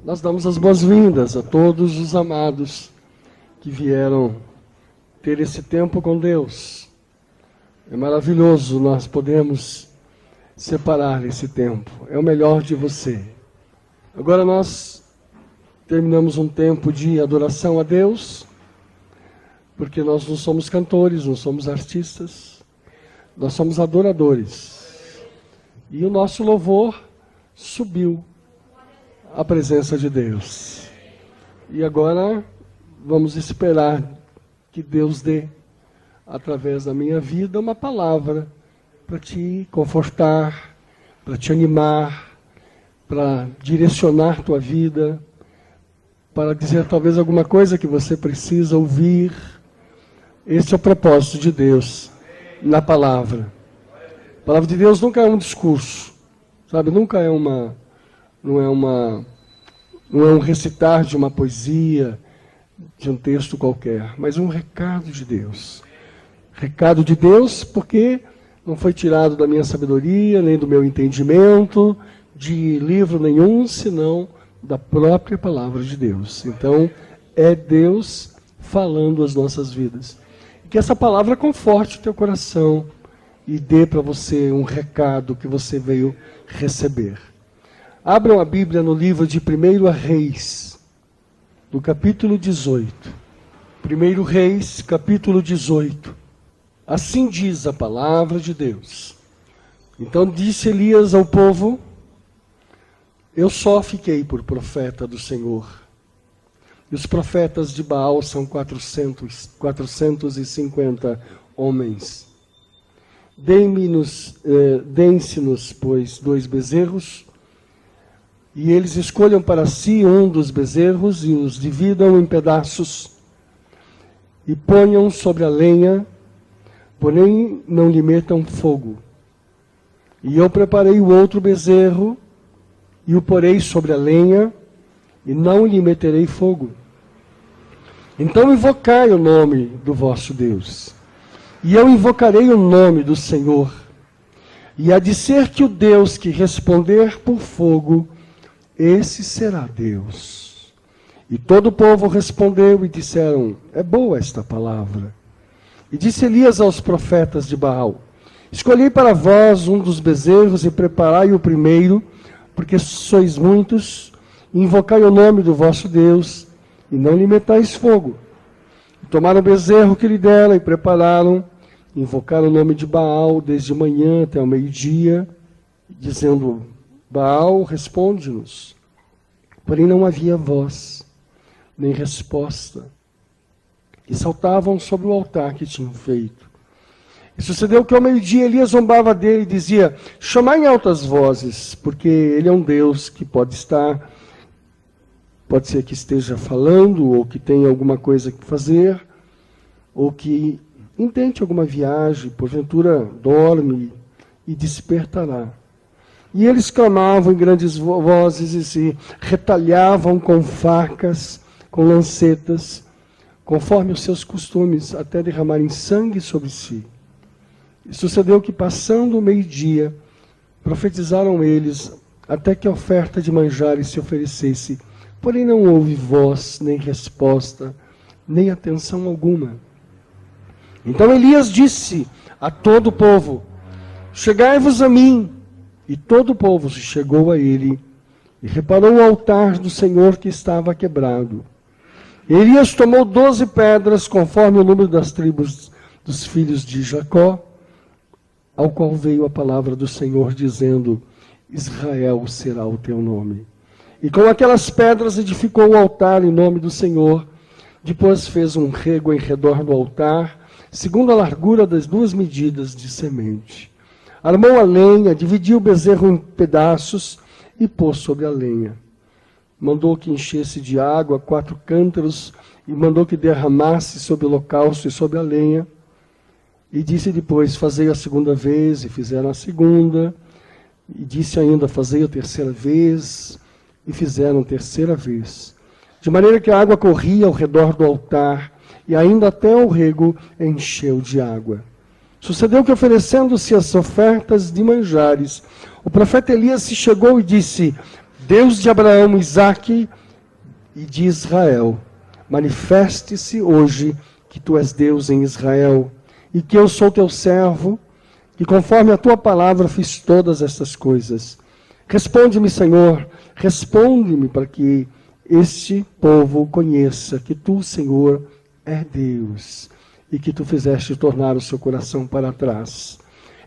Nós damos as boas-vindas a todos os amados que vieram ter esse tempo com Deus. É maravilhoso nós podemos separar esse tempo. É o melhor de você. Agora nós terminamos um tempo de adoração a Deus, porque nós não somos cantores, não somos artistas, nós somos adoradores. E o nosso louvor subiu à presença de Deus. E agora vamos esperar que Deus dê, através da minha vida, uma palavra para te confortar, para te animar, para direcionar tua vida, para dizer talvez alguma coisa que você precisa ouvir. Esse é o propósito de Deus na palavra. A palavra de Deus nunca é um discurso, sabe? Nunca é não é um recitar de uma poesia, de um texto qualquer, mas um recado de Deus. Recado de Deus porque não foi tirado da minha sabedoria, nem do meu entendimento, de livro nenhum, senão da própria palavra de Deus. Então, é Deus falando as nossas vidas. E que essa palavra conforte o teu coração e dê para você um recado que você veio receber. Abram a Bíblia no livro de 1 Reis, no capítulo 18. 1 Reis, capítulo 18. Assim diz a palavra de Deus. Então disse Elias ao povo: eu só fiquei por profeta do Senhor. E os profetas de Baal são 450 homens. Deem-se-nos, pois, 2 bezerros, e eles escolham para si um dos bezerros e os dividam em pedaços e ponham sobre a lenha, porém não lhe metam fogo. E eu preparei o outro bezerro e o porei sobre a lenha e não lhe meterei fogo. Então invocai o nome do vosso Deus. E eu invocarei o nome do Senhor. E há de ser que o Deus que responder por fogo, esse será Deus. E todo o povo respondeu e disseram: é boa esta palavra. E disse Elias aos profetas de Baal: escolhi para vós um dos bezerros e preparai o primeiro, porque sois muitos, e invocai o nome do vosso Deus, e não lhe metais fogo. E tomaram o bezerro que lhe deram e prepararam, invocaram o nome de Baal desde manhã até o meio-dia, dizendo: Baal, responde-nos. Porém não havia voz, nem resposta. E saltavam sobre o altar que tinham feito. E sucedeu que ao meio-dia Elias zombava dele e dizia: chamai em altas vozes, porque ele é um Deus que pode ser que esteja falando, ou que tenha alguma coisa que fazer, ou que intente alguma viagem, porventura dorme e despertará. E eles clamavam em grandes vozes e se retalhavam com facas, com lancetas, conforme os seus costumes, até derramarem sangue sobre si. E sucedeu que, passando o meio-dia, profetizaram eles, até que a oferta de manjares se oferecesse. Porém não houve voz, nem resposta, nem atenção alguma. Então Elias disse a todo o povo: chegai-vos a mim. E todo o povo se chegou a ele, e reparou o altar do Senhor que estava quebrado. Elias tomou 12 pedras, conforme o número das tribos dos filhos de Jacó, ao qual veio a palavra do Senhor, dizendo: Israel será o teu nome. E com aquelas pedras edificou o altar em nome do Senhor. Depois fez um rego em redor do altar, segundo a largura das 2 medidas de semente. Armou a lenha, dividiu o bezerro em pedaços e pôs sobre a lenha. Mandou que enchesse de água 4 cântaros e mandou que derramasse sobre o holocausto e sobre a lenha. E disse depois: fazei a segunda vez, e fizeram a segunda. E disse ainda: fazei a terceira vez, e fizeram a terceira vez. De maneira que a água corria ao redor do altar, e ainda até o rego encheu de água. Sucedeu que, oferecendo-se as ofertas de manjares, o profeta Elias se chegou e disse: Deus de Abraão, Isaque e de Israel, manifeste-se hoje que tu és Deus em Israel, e que eu sou teu servo, que conforme a tua palavra fiz todas estas coisas. Responde-me, Senhor, responde-me para que este povo conheça que tu, Senhor, é Deus, e que tu fizeste tornar o seu coração para trás.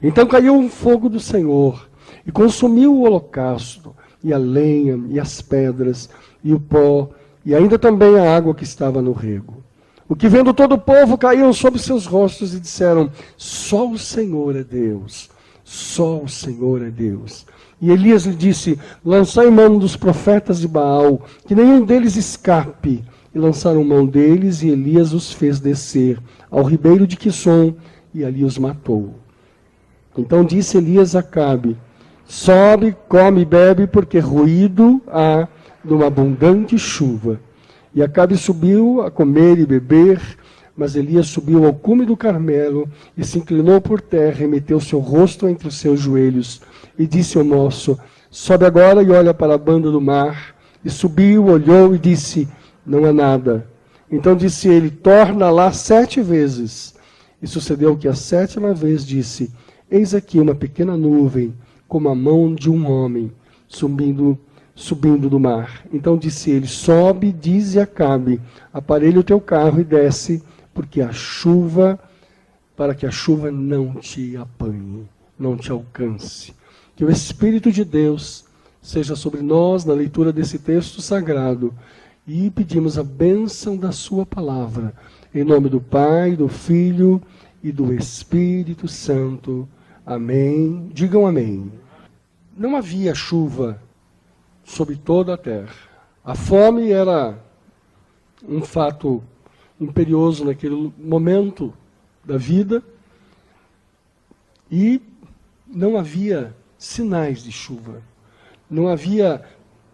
Então caiu um fogo do Senhor, e consumiu o holocausto, e a lenha, e as pedras, e o pó, e ainda também a água que estava no rego. O que vendo todo o povo caíram sobre seus rostos e disseram: só o Senhor é Deus, só o Senhor é Deus. E Elias lhe disse: lançai mão dos profetas de Baal, que nenhum deles escape. E lançaram mão deles, e Elias os fez descer ao ribeiro de Quisson, e ali os matou. Então disse Elias a Acabe: sobe, come e bebe, porque ruído há de uma abundante chuva. E Acabe subiu a comer e beber, mas Elias subiu ao cume do Carmelo, e se inclinou por terra, e meteu seu rosto entre os seus joelhos, e disse ao moço: sobe agora e olha para a banda do mar. E subiu, olhou e disse: não há nada. Então disse ele: torna lá 7 vezes. E sucedeu que a 7ª vez disse: eis aqui uma pequena nuvem, como a mão de um homem, subindo do mar. Então disse ele: sobe, dize a Acabe: aparelha o teu carro e desce, porque a chuva, para que a chuva não te apanhe, não te alcance. Que o Espírito de Deus seja sobre nós na leitura desse texto sagrado, e pedimos a bênção da sua palavra, em nome do Pai, do Filho e do Espírito Santo. Amém. Digam amém. Não havia chuva sobre toda a terra. A fome era um fato imperioso naquele momento da vida, e não havia sinais de chuva. Não havia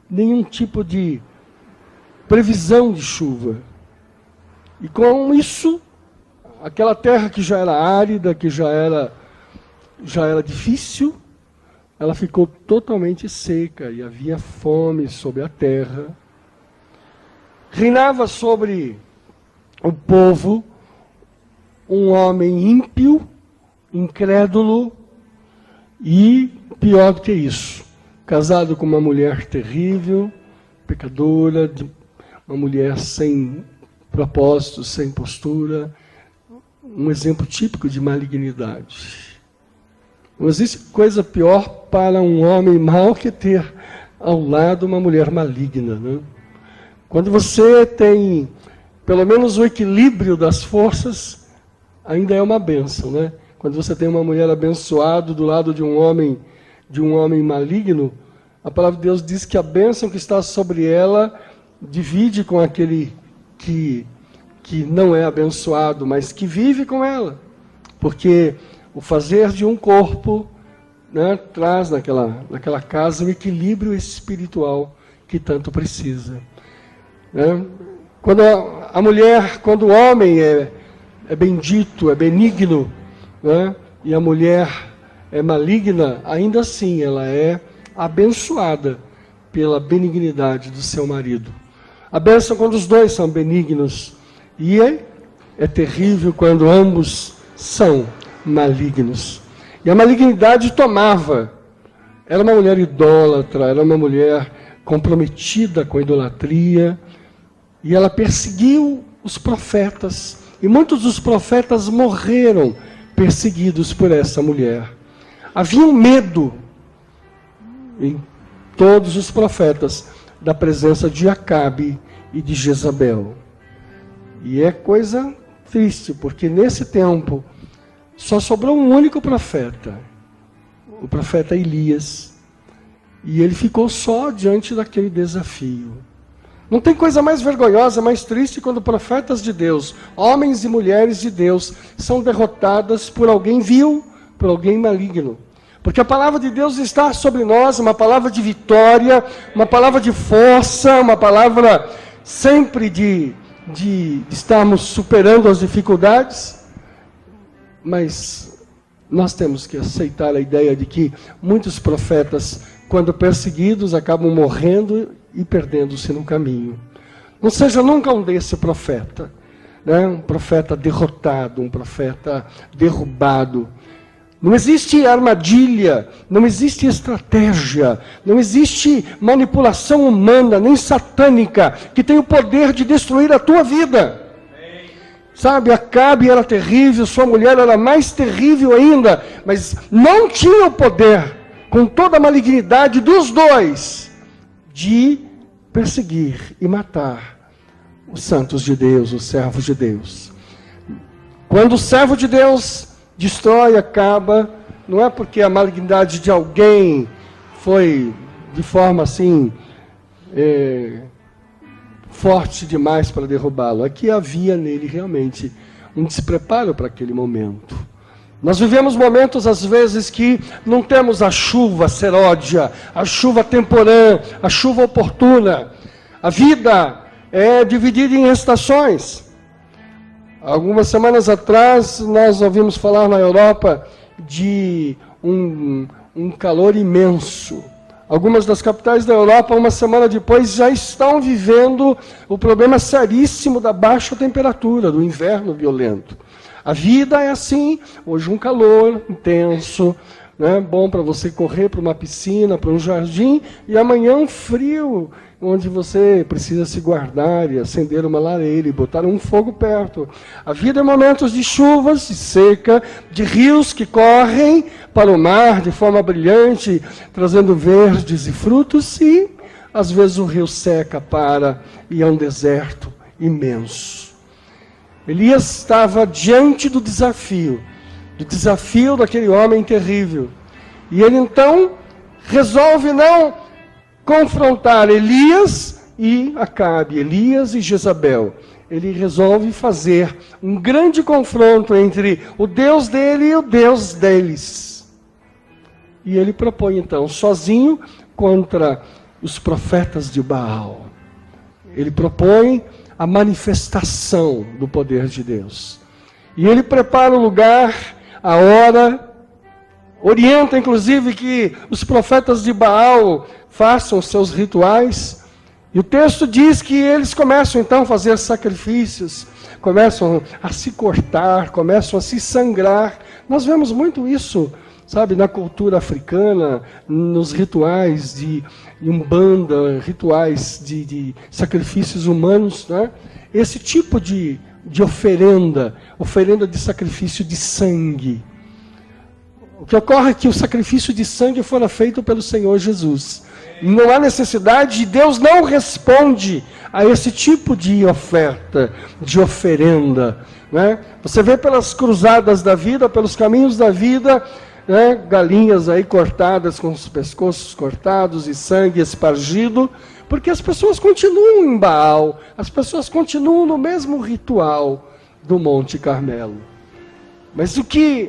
nenhum tipo de previsão de chuva. E com isso, aquela terra que já era árida, que já era difícil, ela ficou totalmente seca, e havia fome sobre a terra. Reinava sobre o povo um homem ímpio, incrédulo, e pior do que isso, casado com uma mulher terrível, pecadora, uma mulher sem propósito, sem postura, um exemplo típico de malignidade. Não existe coisa pior para um homem mau que ter ao lado uma mulher maligna, né? Quando você tem pelo menos o equilíbrio das forças, ainda é uma bênção, né? Quando você tem uma mulher abençoada do lado de um homem maligno, a palavra de Deus diz que a bênção que está sobre ela divide com aquele que não é abençoado, mas que vive com ela. Porque o fazer de um corpo, né, traz naquela casa o equilíbrio espiritual que tanto precisa. Né? Quando a mulher, quando o homem é bendito, é benigno, né, e a mulher é maligna, ainda assim ela é abençoada pela benignidade do seu marido. A bênção quando os dois são benignos, e é terrível quando ambos são malignos. E a malignidade tomava. Era uma mulher idólatra, era uma mulher comprometida com a idolatria, e ela perseguiu os profetas, e muitos dos profetas morreram perseguidos por essa mulher. Havia um medo em todos os profetas da presença de Acabe e de Jezabel. E é coisa triste, porque nesse tempo só sobrou um único profeta, o profeta Elias, e ele ficou só diante daquele desafio. Não tem coisa mais vergonhosa, mais triste, quando profetas de Deus, homens e mulheres de Deus, são derrotadas por alguém vil, por alguém maligno. Porque a palavra de Deus está sobre nós, uma palavra de vitória, uma palavra de força, uma palavra sempre de estarmos superando as dificuldades. Mas nós temos que aceitar a ideia de que muitos profetas quando perseguidos, acabam morrendo e perdendo-se no caminho. Não seja nunca um desse profeta, né? Um profeta derrotado, um profeta derrubado. Não existe armadilha, não existe estratégia, não existe manipulação humana, nem satânica, que tem o poder de destruir a tua vida. Sabe, Acabe era terrível, sua mulher era mais terrível ainda, mas não tinha o poder, com toda a malignidade dos dois, de perseguir e matar os santos de Deus, os servos de Deus. Quando o servo de Deus destrói, acaba, não é porque a malignidade de alguém foi de forma assim, forte demais para derrubá-lo. Aqui havia nele realmente um despreparo para aquele momento. Nós vivemos momentos, às vezes, que não temos a chuva seródia, a chuva temporã, a chuva oportuna. A vida é dividida em estações. Algumas semanas atrás, nós ouvimos falar na Europa de um calor imenso. Algumas das capitais da Europa, uma semana depois, já estão vivendo o problema seríssimo da baixa temperatura, do inverno violento. A vida é assim, hoje um calor intenso, né? Bom para você correr para uma piscina, para um jardim, e amanhã um frio, onde você precisa se guardar e acender uma lareira e botar um fogo perto. A vida é momentos de chuvas, de seca, de rios que correm para o mar de forma brilhante, trazendo verdes e frutos, e às vezes o rio seca, para, e é um deserto imenso. Elias estava diante do desafio daquele homem terrível. E ele então resolve não confrontar Elias e Acabe, Elias e Jezabel. Ele resolve fazer um grande confronto entre o Deus dele e o Deus deles. E ele propõe então, sozinho, contra os profetas de Baal. Ele propõe a manifestação do poder de Deus. E ele prepara o lugar, a hora, orienta inclusive que os profetas de Baal façam seus rituais. E o texto diz que eles começam então a fazer sacrifícios, começam a se cortar, começam a se sangrar. Nós vemos muito isso, sabe, na cultura africana, nos rituais de Umbanda, rituais de sacrifícios humanos, né? Esse tipo de oferenda de sacrifício de sangue. O que ocorre é que o sacrifício de sangue fora feito pelo Senhor Jesus. Não há necessidade, Deus não responde a esse tipo de oferta, de oferenda, né? Você vê pelas cruzadas da vida, pelos caminhos da vida, né? Galinhas aí cortadas, com os pescoços cortados e sangue espargido, porque as pessoas continuam em Baal, as pessoas continuam no mesmo ritual do Monte Carmelo. Mas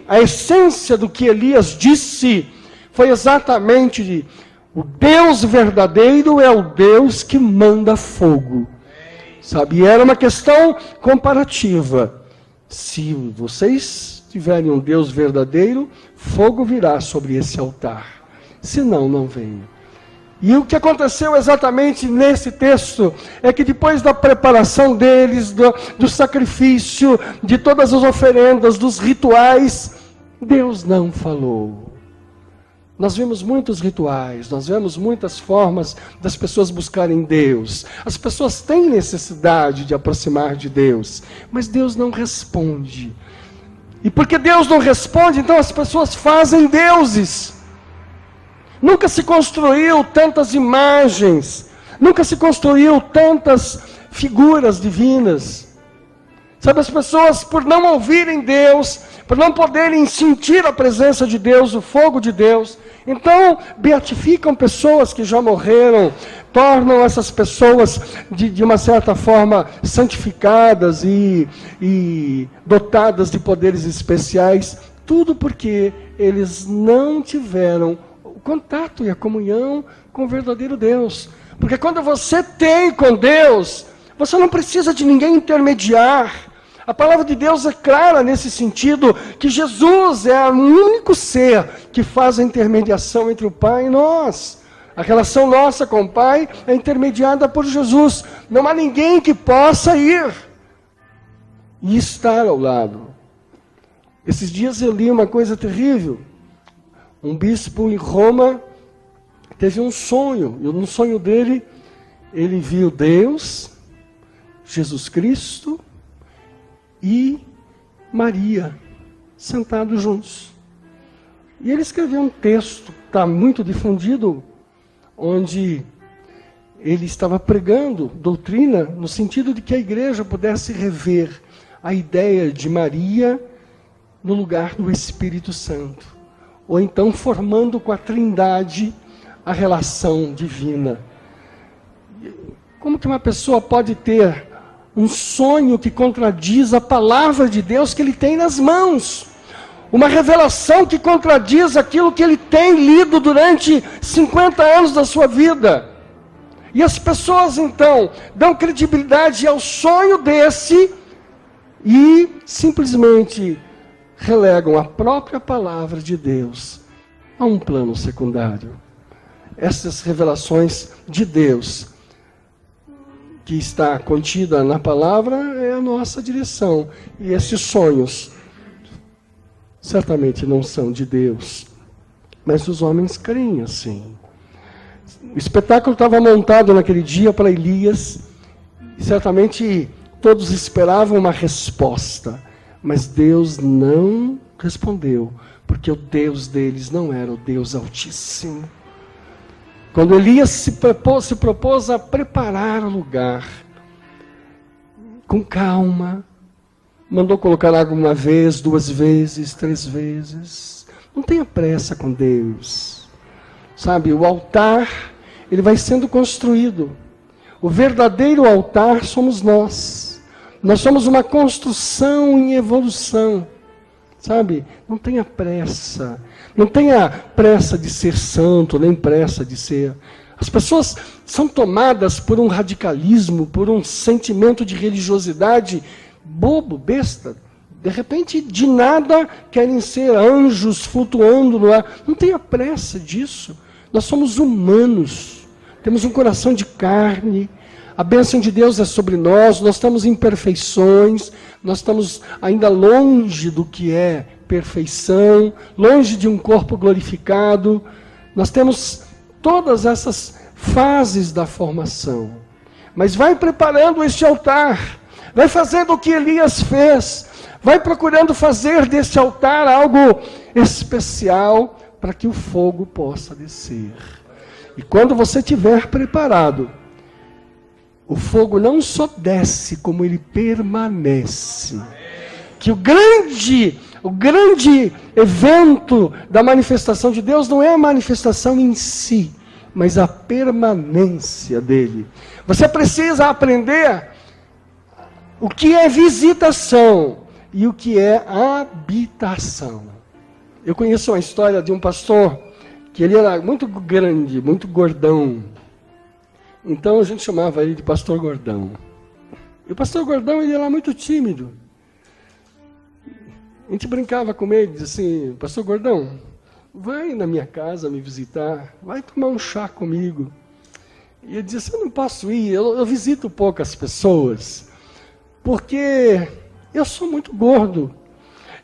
a essência do que Elias disse foi exatamente: o Deus verdadeiro é o Deus que manda fogo. Sabe, e era uma questão comparativa. Se vocês tiverem um Deus verdadeiro, fogo virá sobre esse altar. Senão, não venha. E o que aconteceu exatamente nesse texto é que depois da preparação deles, do sacrifício, de todas as oferendas, dos rituais, Deus não falou. Nós vemos muitos rituais, nós vemos muitas formas das pessoas buscarem Deus. As pessoas têm necessidade de aproximar de Deus, mas Deus não responde. E porque Deus não responde, então as pessoas fazem deuses. Nunca se construiu tantas imagens, nunca se construiu tantas figuras divinas. Sabe, as pessoas, por não ouvirem Deus, por não poderem sentir a presença de Deus, o fogo de Deus, então beatificam pessoas que já morreram, tornam essas pessoas de uma certa forma santificadas e dotadas de poderes especiais, tudo porque eles não tiveram o contato e a comunhão com o verdadeiro Deus. Porque quando você tem com Deus, você não precisa de ninguém intermediar. A palavra de Deus é clara nesse sentido, que Jesus é o único ser que faz a intermediação entre o Pai e nós. A relação nossa com o Pai é intermediada por Jesus. Não há ninguém que possa ir e estar ao lado. Esses dias eu li uma coisa terrível. Um bispo em Roma teve um sonho. E no sonho dele, ele viu Deus, Jesus Cristo e Maria sentados juntos. E ele escreveu um texto, está muito difundido, onde ele estava pregando doutrina no sentido de que a igreja pudesse rever a ideia de Maria no lugar do Espírito Santo, ou então formando com a Trindade a relação divina. Como que uma pessoa pode ter um sonho que contradiz a palavra de Deus que ele tem nas mãos? Uma revelação que contradiz aquilo que ele tem lido durante 50 anos da sua vida. E as pessoas então dão credibilidade ao sonho desse e simplesmente relegam a própria palavra de Deus a um plano secundário. Essas revelações de Deus que está contida na palavra é a nossa direção. E esses sonhos certamente não são de Deus, mas os homens creem assim. O espetáculo estava montado naquele dia para Elias, e certamente todos esperavam uma resposta, mas Deus não respondeu, porque o Deus deles não era o Deus Altíssimo. Quando Elias se propôs a preparar o lugar, com calma, mandou colocar água uma vez, 2 vezes, 3 vezes. Não tenha pressa com Deus. Sabe, o altar, ele vai sendo construído. O verdadeiro altar somos nós. Nós somos uma construção em evolução. Sabe, não tenha pressa. Não tenha pressa de ser santo, nem pressa de ser. As pessoas são tomadas por um radicalismo, por um sentimento de religiosidade bobo, besta. De repente, de nada, querem ser anjos flutuando no ar. Não tenha pressa disso. Nós somos humanos. Temos um coração de carne. A bênção de Deus é sobre nós. Nós estamos em imperfeições. Nós estamos ainda longe do que é perfeição. Longe de um corpo glorificado. Nós temos todas essas fases da formação. Mas vai preparando este altar. Vai fazendo o que Elias fez. Vai procurando fazer deste altar algo especial para que o fogo possa descer. E quando você estiver preparado, o fogo não só desce, como ele permanece. Que o grande evento da manifestação de Deus não é a manifestação em si, mas a permanência dele. Você precisa aprender o que é visitação e o que é habitação. Eu conheço uma história de um pastor que ele era muito grande, muito gordão. Então a gente chamava ele de pastor gordão. E o pastor gordão, ele era muito tímido. A gente brincava com ele, dizia assim: pastor gordão, vai na minha casa me visitar, vai tomar um chá comigo. E ele dizia assim: eu não posso ir, eu visito poucas pessoas, porque eu sou muito gordo.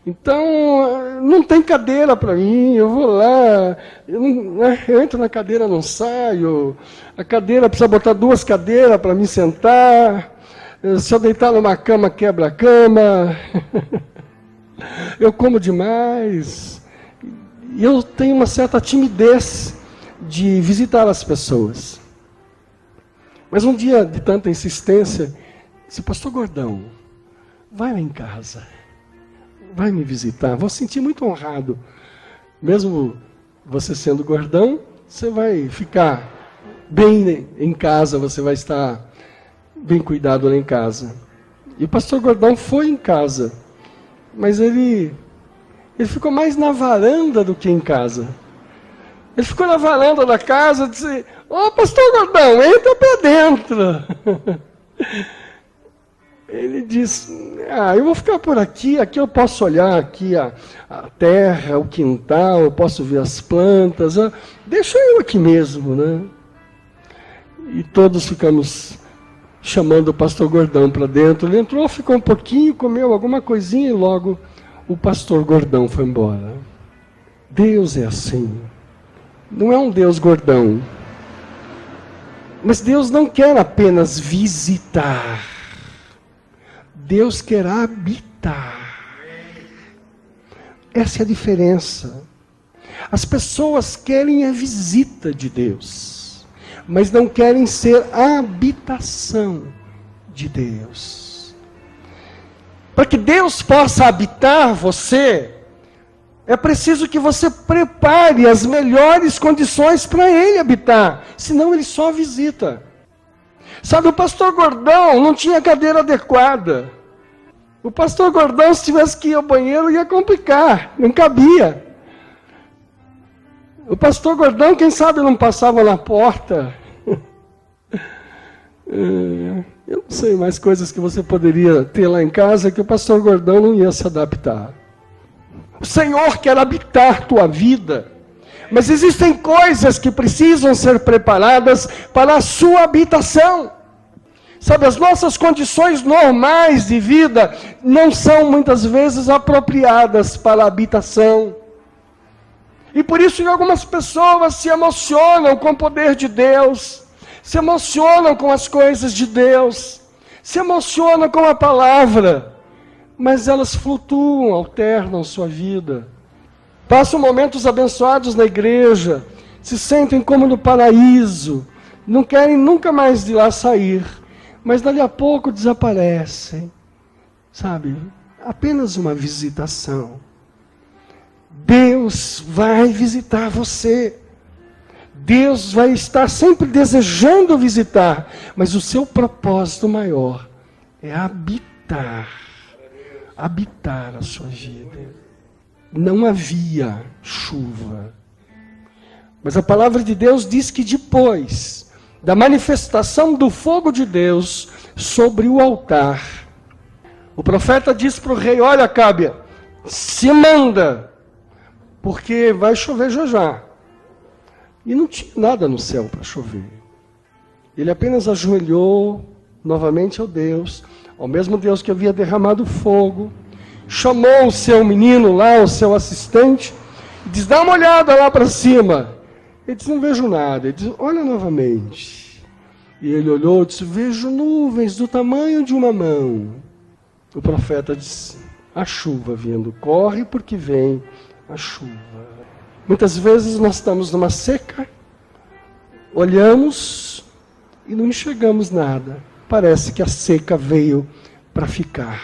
Então, não tem cadeira para mim, eu vou lá, eu entro na cadeira, não saio, a cadeira precisa botar 2 cadeiras para me sentar, se eu deitar numa cama, quebra a cama, eu como demais, e eu tenho uma certa timidez de visitar as pessoas. Mas um dia, de tanta insistência, disse: pastor gordão, vai lá em casa. Vai me visitar, vou sentir muito honrado. Mesmo você sendo gordão, você vai ficar bem em casa, você vai estar bem cuidado lá em casa. E o pastor gordão foi em casa, mas ele ficou mais na varanda do que em casa. Ele ficou na varanda da casa e disse: ô pastor gordão, entra para dentro. Ele diz, eu vou ficar por aqui eu posso olhar aqui a terra, o quintal, eu posso ver as plantas, deixa eu aqui mesmo, né? E todos ficamos chamando o pastor Gordão para dentro. Ele entrou, ficou um pouquinho, comeu alguma coisinha e logo o pastor Gordão foi embora. Deus é assim. Não é um Deus gordão. Mas Deus não quer apenas visitar. Deus quer habitar. Essa é a diferença. As pessoas querem a visita de Deus, mas não querem ser a habitação de Deus. Para que Deus possa habitar você, é preciso que você prepare as melhores condições para Ele habitar, senão Ele só visita. Sabe, o pastor Gordão não tinha cadeira adequada. O pastor Gordão, se tivesse que ir ao banheiro, ia complicar, não cabia. O pastor Gordão, quem sabe, não passava na porta. Eu não sei mais coisas que você poderia ter lá em casa que o pastor Gordão não ia se adaptar. O Senhor quer habitar tua vida, mas existem coisas que precisam ser preparadas para a sua habitação. Sabe, as nossas condições normais de vida não são muitas vezes apropriadas para a habitação. E por isso que algumas pessoas se emocionam com o poder de Deus, se emocionam com as coisas de Deus, se emocionam com a palavra, mas elas flutuam, alternam sua vida. Passam momentos abençoados na igreja, se sentem como no paraíso, não querem nunca mais de lá sair. Mas dali a pouco desaparecem, sabe? Apenas uma visitação. Deus vai visitar você. Deus vai estar sempre desejando visitar, mas o seu propósito maior é habitar a sua vida. Não havia chuva, mas a palavra de Deus diz que depois da manifestação do fogo de Deus sobre o altar, o profeta diz para o rei, olha, Acabe, se manda, porque vai chover já já. E não tinha nada no céu para chover. Ele apenas ajoelhou novamente ao Deus, ao mesmo Deus que havia derramado fogo, chamou o seu menino lá, o seu assistente, e diz, dá uma olhada lá para cima. Ele disse, não vejo nada. Ele disse, olha novamente. E ele olhou e disse, vejo nuvens do tamanho de uma mão. O profeta disse, a chuva vindo, corre porque vem a chuva. Muitas vezes nós estamos numa seca, olhamos e não enxergamos nada. Parece que a seca veio para ficar.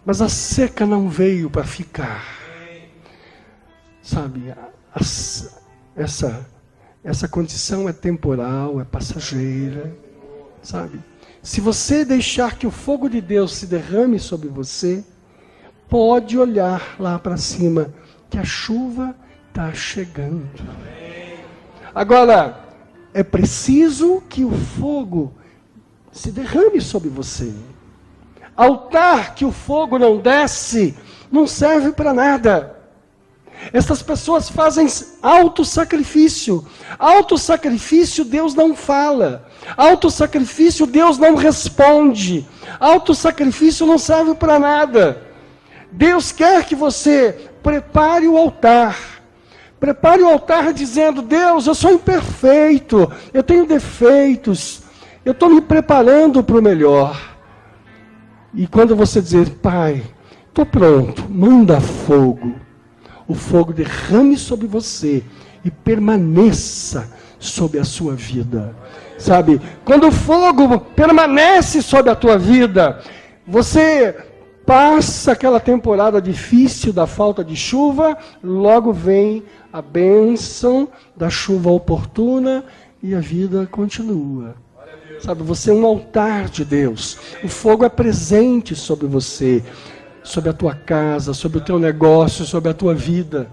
Mas a seca não veio para ficar. Sabe, essa condição é temporal, é passageira, sabe? Se você deixar que o fogo de Deus se derrame sobre você, pode olhar lá para cima, que a chuva está chegando. Agora, é preciso que o fogo se derrame sobre você. Altar que o fogo não desce, não serve para nada. Essas pessoas fazem autossacrifício. Autossacrifício Deus não fala. Autossacrifício Deus não responde. Autossacrifício não serve para nada. Deus quer que você prepare o altar. Prepare o altar dizendo, Deus, eu sou imperfeito, eu tenho defeitos, eu estou me preparando para o melhor. E quando você dizer, Pai, estou pronto, manda fogo. O fogo derrame sobre você e permaneça sobre a sua vida. Sabe, quando o fogo permanece sobre a tua vida, você passa aquela temporada difícil da falta de chuva, logo vem a bênção da chuva oportuna e a vida continua. Sabe, você é um altar de Deus. O fogo é presente sobre você, sobre a tua casa, sobre o teu negócio, sobre a tua vida.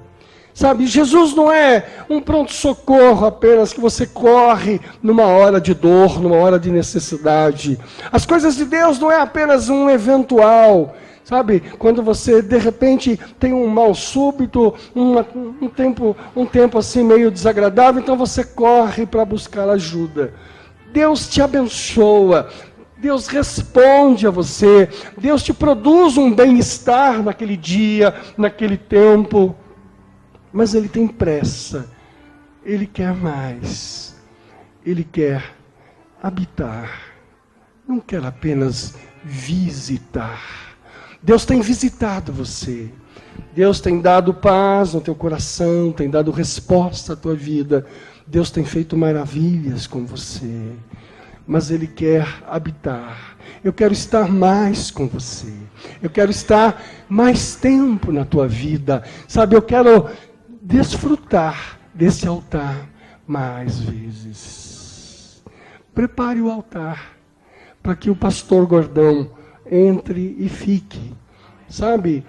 Sabe, Jesus não é um pronto-socorro apenas que você corre numa hora de dor, numa hora de necessidade. As coisas de Deus não é apenas um eventual, sabe, quando você de repente tem um mal súbito, um tempo assim meio desagradável, então você corre para buscar ajuda. Deus te abençoa, Deus responde a você, Deus te produz um bem-estar naquele dia, naquele tempo. Mas Ele tem pressa, Ele quer mais, Ele quer habitar, não quer apenas visitar. Deus tem visitado você, Deus tem dado paz no teu coração, tem dado resposta à tua vida, Deus tem feito maravilhas com você, mas Ele quer habitar. Eu quero estar mais com você, eu quero estar mais tempo na tua vida, sabe, eu quero desfrutar desse altar mais vezes. Prepare o altar para que o pastor Gordão entre e fique. Sabe,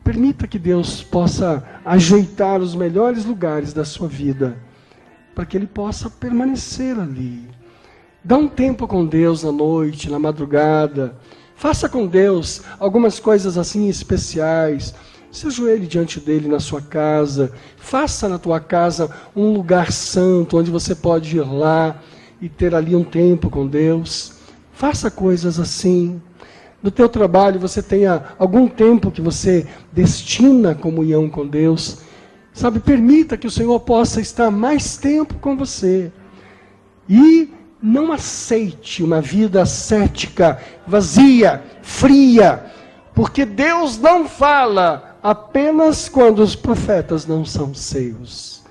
permita que Deus possa ajeitar os melhores lugares da sua vida, para que Ele possa permanecer ali. Dá um tempo com Deus na noite, na madrugada. Faça com Deus algumas coisas assim especiais. Se ajoelhe diante dele na sua casa, faça na tua casa um lugar santo, onde você pode ir lá e ter ali um tempo com Deus. Faça coisas assim. No teu trabalho você tenha algum tempo que você destina à comunhão com Deus. Sabe, permita que o Senhor possa estar mais tempo com você. E não aceite uma vida ascética, vazia, fria, porque Deus não fala apenas quando os profetas não são seus.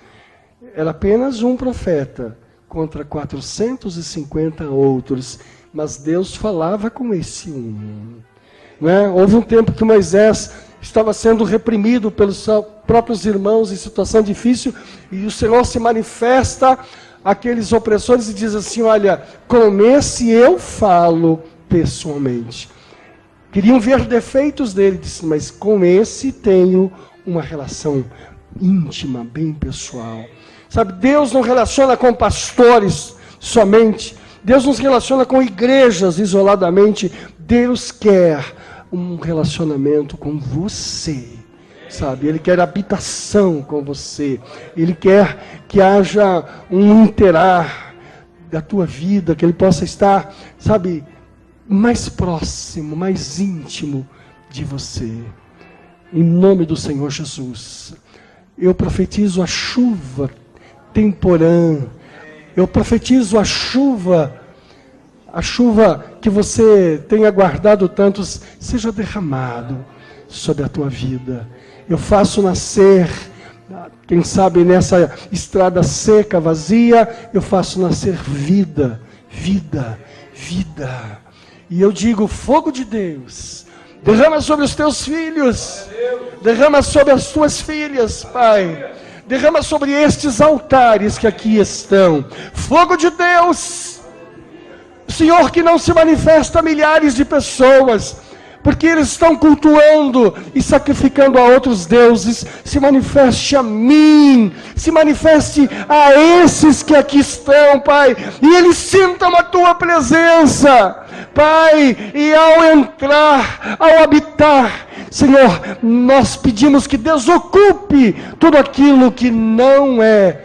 Era apenas um profeta contra 450 outros, mas Deus falava com esse um. Não é? Houve um tempo que Moisés estava sendo reprimido pelos seus próprios irmãos em situação difícil, e o Senhor se manifesta àqueles opressores e diz assim: olha, com esse eu falo pessoalmente. Queriam ver defeitos dele, disse, mas com esse tenho uma relação íntima, bem pessoal. Sabe, Deus não relaciona com pastores somente, Deus nos relaciona com igrejas isoladamente. Deus quer um relacionamento com você, sabe, Ele quer habitação com você, Ele quer que haja um interar da tua vida, que Ele possa estar, sabe, mais próximo, mais íntimo de você. Em nome do Senhor Jesus, eu profetizo a chuva temporã, eu profetizo a chuva que você tem aguardado tantos, seja derramado sobre a tua vida. Eu faço nascer, quem sabe nessa estrada seca, vazia, eu faço nascer vida, vida, vida. E eu digo, fogo de Deus, derrama sobre os teus filhos, derrama sobre as tuas filhas, Pai, derrama sobre estes altares que aqui estão, fogo de Deus, Senhor, que não se manifesta a milhares de pessoas, porque eles estão cultuando e sacrificando a outros deuses, se manifeste a mim, se manifeste a esses que aqui estão, Pai, e eles sintam a tua presença, Pai, e ao entrar, ao habitar, Senhor, nós pedimos que Deus ocupe tudo aquilo que não é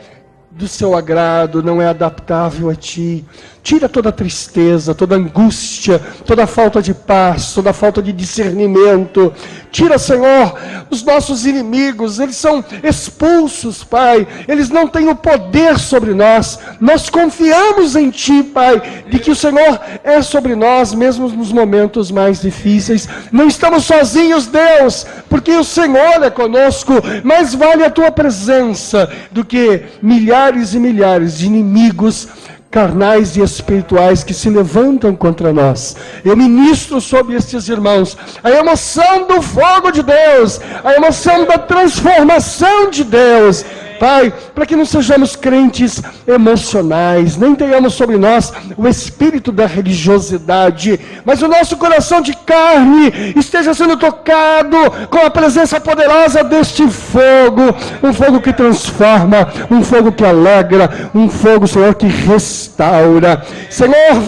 do seu agrado, não é adaptável a Ti. Tira toda a tristeza, toda a angústia, toda a falta de paz, toda a falta de discernimento. Tira, Senhor, os nossos inimigos, eles são expulsos, Pai. Eles não têm o poder sobre nós. Nós confiamos em Ti, Pai, de que o Senhor é sobre nós, mesmo nos momentos mais difíceis. Não estamos sozinhos, Deus, porque o Senhor é conosco. Mais vale a Tua presença do que milhares e milhares de inimigos carnais e espirituais que se levantam contra nós. Eu ministro sobre estes irmãos a emoção do fogo de Deus, a emoção da transformação de Deus, Pai, para que não sejamos crentes emocionais, nem tenhamos sobre nós o espírito da religiosidade, mas o nosso coração de carne esteja sendo tocado com a presença poderosa deste fogo, um fogo que transforma, um fogo que alegra, um fogo, Senhor, que restaura. Senhor,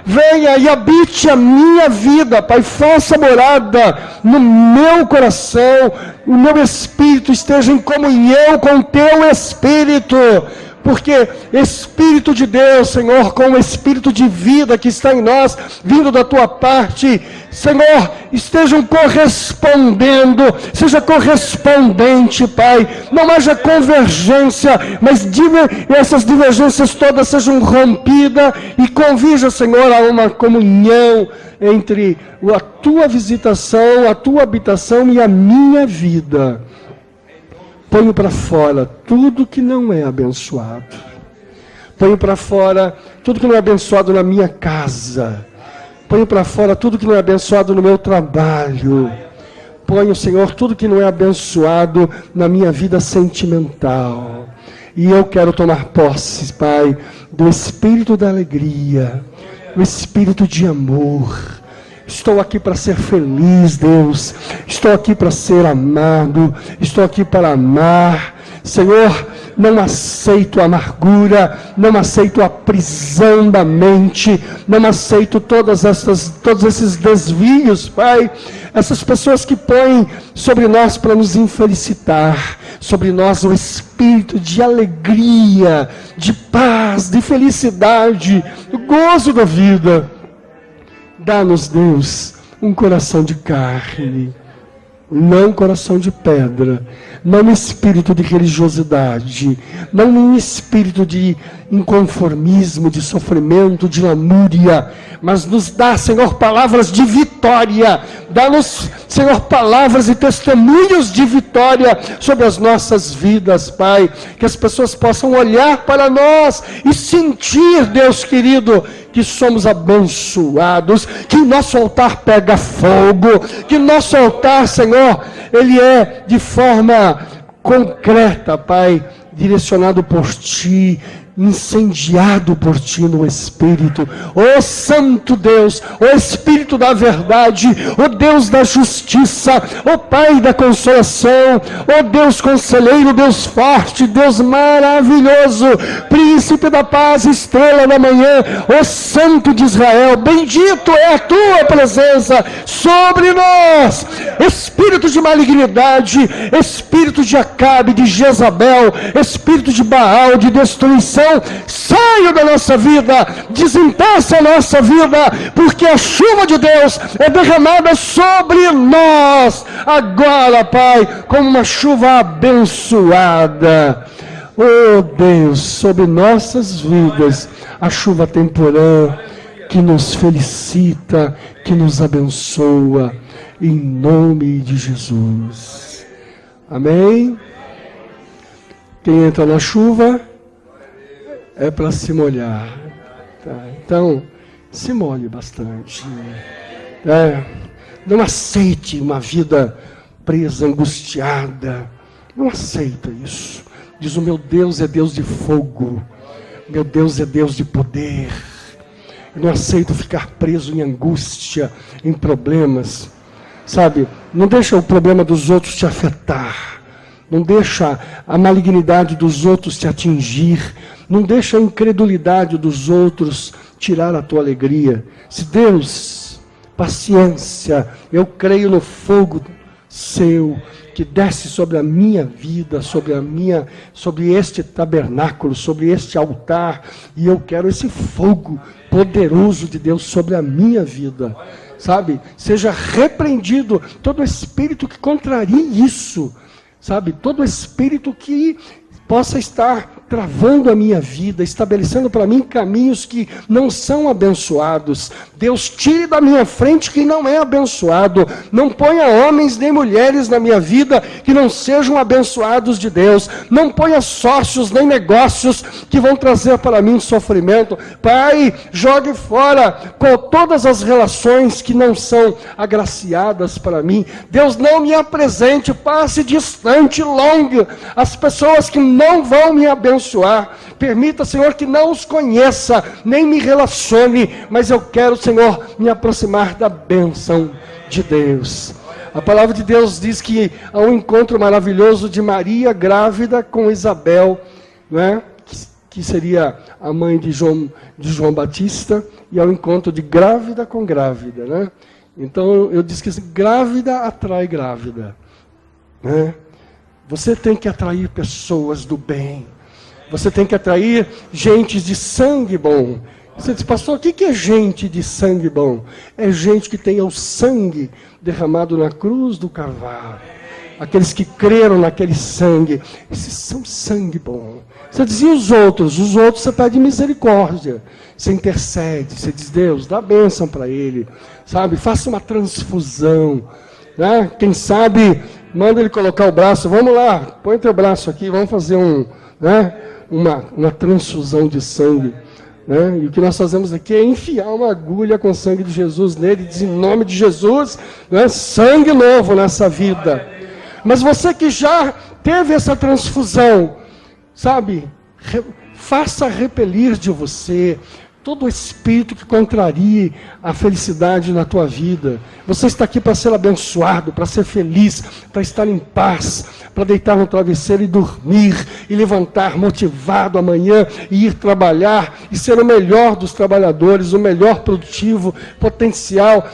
venha e habite a minha vida, Pai, faça morada no meu coração, o meu espírito esteja em comunhão com o teu espírito, porque Espírito de Deus, Senhor, com o Espírito de vida que está em nós, vindo da tua parte, Senhor, estejam correspondendo, seja correspondente, Pai, não haja convergência, mas essas divergências todas sejam rompidas e convija, Senhor, a uma comunhão entre a tua visitação, a tua habitação e a minha vida. Ponho para fora tudo que não é abençoado. Ponho para fora tudo que não é abençoado na minha casa. Ponho para fora tudo que não é abençoado no meu trabalho. Ponho, Senhor, tudo que não é abençoado na minha vida sentimental. E eu quero tomar posse, Pai, do espírito da alegria, do espírito de amor. Estou aqui para ser feliz, Deus. Estou aqui para ser amado. Estou aqui para amar. Senhor, não aceito a amargura, não aceito a prisão da mente, não aceito todos esses desvios, Pai. Essas pessoas que põem sobre nós para nos infelicitar, sobre nós o espírito de alegria, de paz, de felicidade, do gozo da vida. Dá-nos, Deus, um coração de carne, não um coração de pedra, não um espírito de religiosidade, não um espírito de inconformismo, de sofrimento, de lamúria, mas nos dá, Senhor, palavras de vitória. Dá-nos, Senhor, palavras e testemunhos de vitória sobre as nossas vidas, Pai. Que as pessoas possam olhar para nós e sentir, Deus querido, que somos abençoados, que o nosso altar pega fogo, que o nosso altar, Senhor, ele é de forma concreta, Pai, direcionado por Ti, incendiado por Ti no Espírito. Ó Santo Deus, ó Espírito da verdade, ó Deus da justiça, ó Pai da consolação, ó Deus conselheiro, Deus forte, Deus maravilhoso, Príncipe da paz, estrela da manhã, ó Santo de Israel, bendito é a Tua presença sobre nós. Espírito de malignidade, espírito de Acabe, de Jezabel, espírito de Baal, de destruição, saia da nossa vida, desempeça a nossa vida, porque a chuva de Deus é derramada sobre nós, agora, Pai, como uma chuva abençoada. Oh Deus, sobre nossas vidas, a chuva temporã, que nos felicita, que nos abençoa, em nome de Jesus. Amém? Quem entra na chuva é para se molhar. Tá? Então, se molhe bastante. Não aceite uma vida presa, angustiada. Não aceita isso. Diz: o meu Deus é Deus de fogo. Meu Deus é Deus de poder. Eu não aceito ficar preso em angústia, em problemas. Sabe, não deixa o problema dos outros te afetar. Não deixa a malignidade dos outros te atingir. Não deixa a incredulidade dos outros tirar a tua alegria. Se Deus, paciência, eu creio no fogo seu, que desce sobre a minha vida, sobre este tabernáculo, sobre este altar, e eu quero esse fogo poderoso de Deus sobre a minha vida, sabe? Seja repreendido todo espírito que contrarie isso, sabe? Todo espírito que possa estar travando a minha vida, estabelecendo para mim caminhos que não são abençoados. Deus, tire da minha frente quem não é abençoado. Não ponha homens nem mulheres na minha vida que não sejam abençoados de Deus. Não ponha sócios nem negócios que vão trazer para mim sofrimento. Pai, jogue fora com todas as relações que não são agraciadas para mim. Deus, não me apresente, passe distante, longe, as pessoas que não vão me abençoar. Permita, Senhor, que não os conheça, nem me relacione, mas eu quero, Senhor, me aproximar da bênção de Deus. A palavra de Deus diz que há um encontro maravilhoso de Maria grávida com Isabel, né? Que seria a mãe de João Batista, e ao encontro de grávida com grávida, né? Então eu disse que assim, grávida atrai grávida, né? Você tem que atrair pessoas do bem. Você tem que atrair gente de sangue bom. Você diz, pastor, o que é gente de sangue bom? É gente que tem o sangue derramado na cruz do Calvário. Aqueles que creram naquele sangue. Esses são sangue bom. Você dizia os outros você pede misericórdia. Você intercede, você diz, Deus, dá bênção para ele. Sabe, faça uma transfusão. Né? Quem sabe, manda ele colocar o braço. Vamos lá, põe teu braço aqui, vamos fazer uma transfusão de sangue, né? E o que nós fazemos aqui é enfiar uma agulha com o sangue de Jesus nele, diz em nome de Jesus, né? Sangue novo nessa vida. Mas você que já teve essa transfusão, sabe, faça repelir de você todo espírito que contrarie a felicidade na tua vida. Você está aqui para ser abençoado, para ser feliz, para estar em paz, para deitar no travesseiro e dormir, e levantar motivado amanhã, e ir trabalhar, e ser o melhor dos trabalhadores, o melhor produtivo, potencial.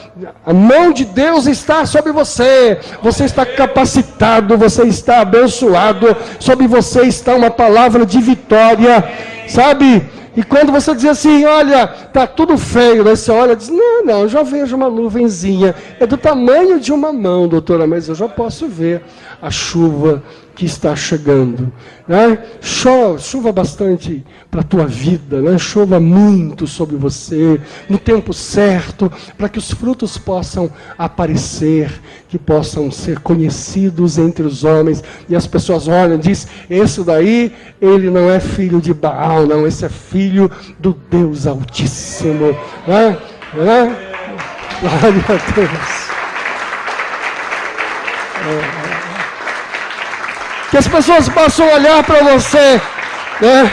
A mão de Deus está sobre você, você está capacitado, você está abençoado, sobre você está uma palavra de vitória, sabe? E quando você diz assim, olha, está tudo feio, né? Você olha e diz, não, eu já vejo uma nuvenzinha. É do tamanho de uma mão, doutora, mas eu já posso ver a chuva que está chegando. Né? Chuva bastante para a tua vida, né? Chova muito sobre você, no tempo certo, para que os frutos possam aparecer, que possam ser conhecidos entre os homens. E as pessoas olham e dizem, esse daí, ele não é filho de Baal, não, esse é filho do Deus Altíssimo. Né? Glória a Deus. Que as pessoas possam olhar para você, né?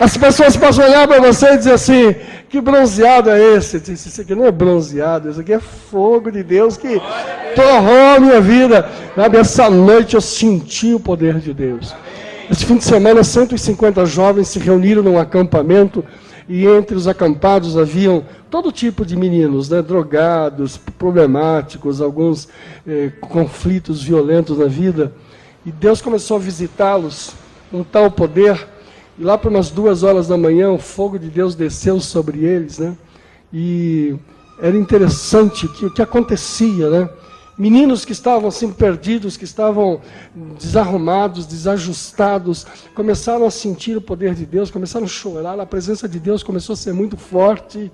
As pessoas possam olhar para você e dizer assim, que bronzeado é esse? Isso aqui não é bronzeado, isso aqui é fogo de Deus que torrou a minha vida. Sabe, essa noite eu senti o poder de Deus. Esse fim de semana, 150 jovens se reuniram num acampamento, e entre os acampados haviam todo tipo de meninos, né, drogados, problemáticos, alguns conflitos violentos na vida. E Deus começou a visitá-los com tal poder, e lá por umas 2 horas da manhã, o fogo de Deus desceu sobre eles, né? E era interessante o que acontecia, né? Meninos que estavam assim perdidos, que estavam desarrumados, desajustados, começaram a sentir o poder de Deus, começaram a chorar, a presença de Deus começou a ser muito forte,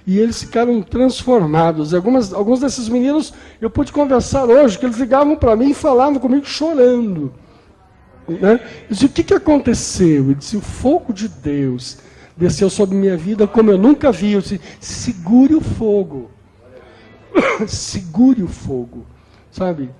e eles ficaram transformados. Alguns desses meninos, eu pude conversar hoje, que eles ligavam para mim e falavam comigo chorando. Né? Eu disse, o que aconteceu? Eu disse, o fogo de Deus desceu sobre minha vida como eu nunca vi. Eu disse, segure o fogo. Segure o fogo, sabe?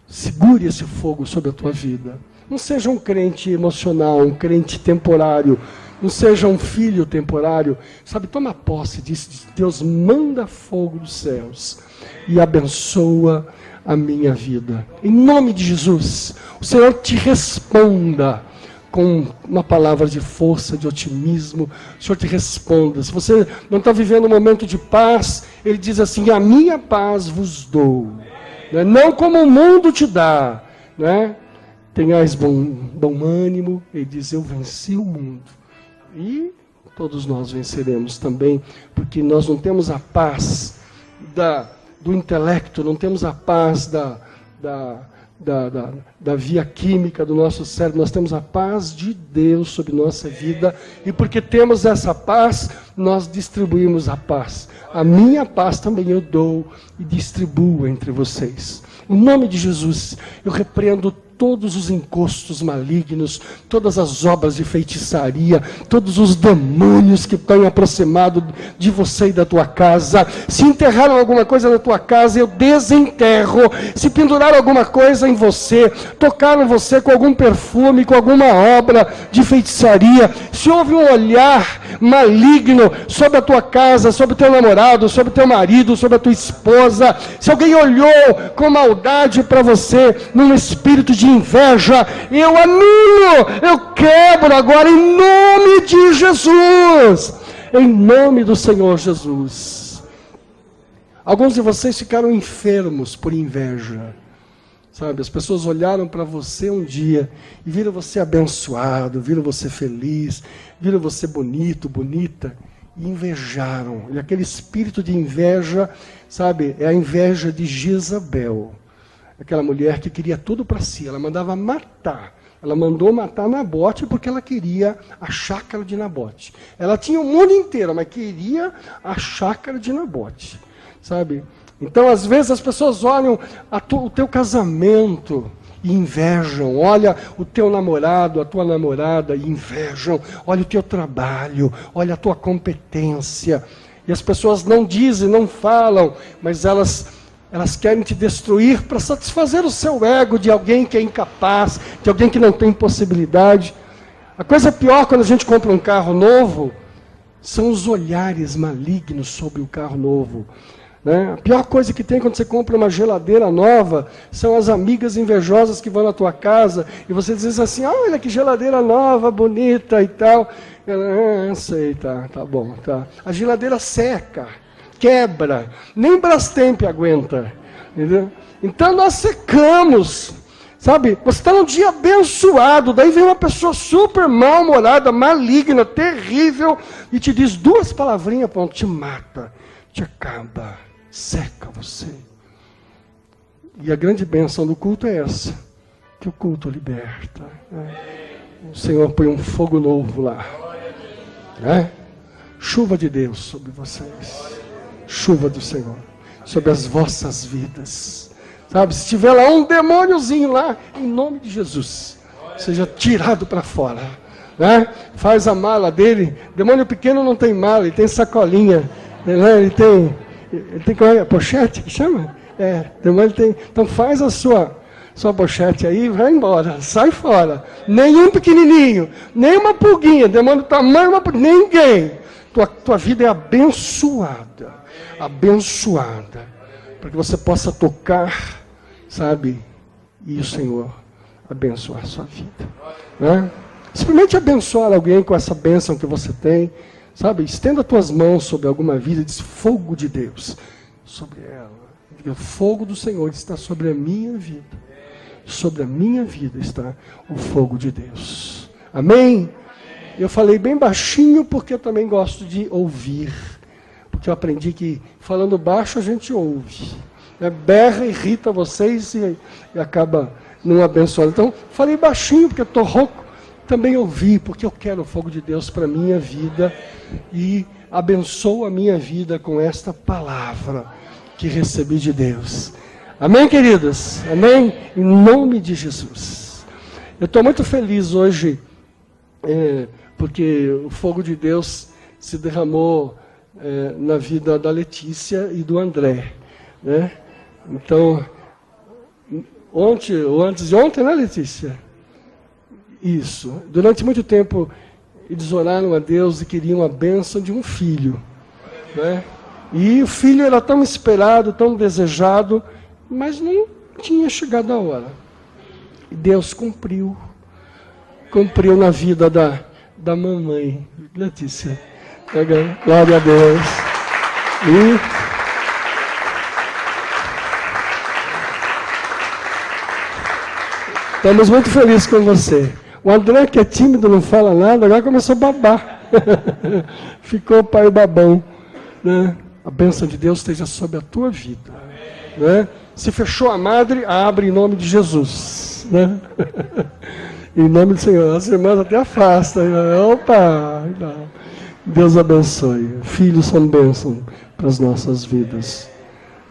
Segure esse fogo sobre a tua vida. Não seja um crente emocional, um crente temporário. Não seja um filho temporário. Sabe, toma posse disso. Deus manda fogo dos céus e abençoa a minha vida. Em nome de Jesus, o Senhor te responda com uma palavra de força, de otimismo. O Senhor te responda. Se você não está vivendo um momento de paz, Ele diz assim, a minha paz vos dou. Não como o mundo te dá. Né? Tenhais bom ânimo. Ele diz, eu venci o mundo. E todos nós venceremos também, porque nós não temos a paz do intelecto, não temos a paz da via química do nosso cérebro, nós temos a paz de Deus sobre nossa vida, e porque temos essa paz, nós distribuímos a paz. A minha paz também eu dou e distribuo entre vocês. Em nome de Jesus, eu repreendo todos os encostos malignos, todas as obras de feitiçaria, todos os demônios que estão aproximados de você e da tua casa. Se enterraram alguma coisa na tua casa, eu desenterro. Se penduraram alguma coisa em você, tocaram você com algum perfume, com alguma obra de feitiçaria, se houve um olhar maligno sobre a tua casa, sobre o teu namorado, sobre o teu marido, sobre a tua esposa, se alguém olhou com maldade para você, num espírito de inveja, eu anulo, eu quebro agora em nome de Jesus, em nome do Senhor Jesus. Alguns de vocês ficaram enfermos por inveja, sabe? As pessoas olharam para você um dia e viram você abençoado, viram você feliz, viram você bonito, bonita, e invejaram. E aquele espírito de inveja, sabe, é a inveja de Jezabel. Aquela mulher que queria tudo para si, ela mandava matar. Ela mandou matar Nabote porque ela queria a chácara de Nabote. Ela tinha o mundo inteiro, mas queria a chácara de Nabote, sabe? Então, às vezes, as pessoas olham o teu casamento e invejam. Olha o teu namorado, a tua namorada e invejam. Olha o teu trabalho, olha a tua competência. E as pessoas não dizem, não falam, mas elas querem te destruir para satisfazer o seu ego de alguém que é incapaz, de alguém que não tem possibilidade. A coisa pior quando a gente compra um carro novo são os olhares malignos sobre o carro novo. Né? A pior coisa que tem quando você compra uma geladeira nova são as amigas invejosas que vão na tua casa e você diz assim, olha que geladeira nova, bonita e tal. Sei, tá bom, tá. A geladeira seca, quebra, nem Brastemp aguenta, entendeu? Então nós secamos, sabe? Você está num dia abençoado, daí vem uma pessoa super mal-humorada, maligna, terrível, e te diz duas palavrinhas, pronto, te mata, te acaba, seca você. E a grande bênção do culto é essa, que o culto liberta. Né? O Senhor põe um fogo novo lá. Né? Chuva de Deus sobre vocês. Chuva do Senhor sobre as vossas vidas, sabe? Se tiver lá um demôniozinho lá, em nome de Jesus, seja tirado para fora, né? Faz a mala dele. Demônio pequeno não tem mala, ele tem sacolinha, né? Ele tem qual é? Pochete que chama? Demônio tem. Então faz a sua pochete aí e vai embora, sai fora. Nenhum pequenininho, nem uma pulguinha, demônio tamanho uma pulguinha, ninguém. Tua vida é abençoada, para que você possa tocar, sabe, e o Senhor abençoar a sua vida. Né? Experimente abençoar alguém com essa bênção que você tem, sabe, estenda tuas mãos sobre alguma vida e diz, fogo de Deus sobre ela. O fogo do Senhor está sobre a minha vida. Sobre a minha vida está o fogo de Deus. Amém? Eu falei bem baixinho porque eu também gosto de ouvir. Porque eu aprendi que falando baixo a gente ouve. Berra, irrita vocês e acaba não abençoando. Então, falei baixinho porque eu estou rouco. Também ouvi, porque eu quero o fogo de Deus para a minha vida. E abençoo a minha vida com esta palavra que recebi de Deus. Amém, queridas? Amém? Em nome de Jesus. Eu estou muito feliz hoje, porque o fogo de Deus se derramou na vida da Letícia e do André. Né? Então, ontem, ou antes de ontem, né, Letícia? Isso. Durante muito tempo, eles oraram a Deus e queriam a bênção de um filho. Né? E o filho era tão esperado, tão desejado, mas não tinha chegado a hora. E Deus cumpriu na vida da mamãe, Letícia. Glória a Deus. E estamos muito felizes com você. O André, que é tímido, não fala nada, agora começou a babar. Ficou pai babão. Né? A bênção de Deus esteja sobre a tua vida. Né? Se fechou a madre, abre em nome de Jesus, né? Em nome do Senhor. As irmãs até afastam. Opa! Não. Deus abençoe. Filhos são bênção para as nossas vidas.